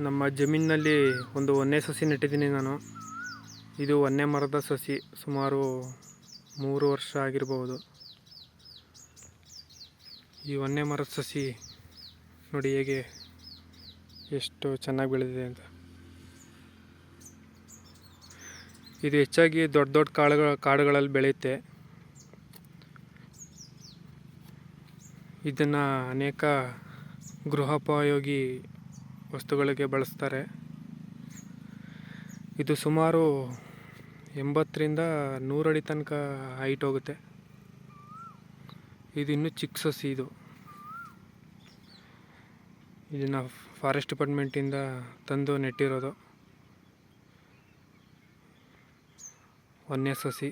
ನಮ್ಮ ಜಮೀನಿನಲ್ಲಿ ಒಂದು ಹೊನ್ನೆ ಸಸಿ ನೆಟ್ಟಿದ್ದೀನಿ ನಾನು. ಇದು ಹೊನ್ನೆ ಮರದ ಸಸಿ, ಸುಮಾರು 3 ವರ್ಷ ಆಗಿರಬಹುದು. ಈ ಹೊನ್ನೆ ಮರದ ಸಸಿ ನೋಡಿ ಹೇಗೆ ಎಷ್ಟು ಚೆನ್ನಾಗಿ ಬೆಳೆದಿದೆ ಅಂತ. ಇದು ಹೆಚ್ಚಾಗಿ ದೊಡ್ಡ ದೊಡ್ಡ ಕಾಡುಗಳಲ್ಲಿ ಬೆಳೆಯುತ್ತೆ. ಇದನ್ನು ಅನೇಕ ಗೃಹೋಪಯೋಗಿ ವಸ್ತುಗಳಿಗೆ ಬಳಸ್ತಾರೆ. ಇದು ಸುಮಾರು 80ರಿಂದ 100 ಅಡಿ ತನಕ ಹೈಟ್ ಹೋಗುತ್ತೆ. ಇದು ಇನ್ನೂ ಚಿಕ್ಕ ಸಸಿ. ಇದನ್ನು ಫಾರೆಸ್ಟ್ ಡಿಪಾರ್ಟ್ಮೆಂಟಿಂದ ತಂದು ನೆಟ್ಟಿರೋದು ಹೊನ್ನೆ ಸಸಿ.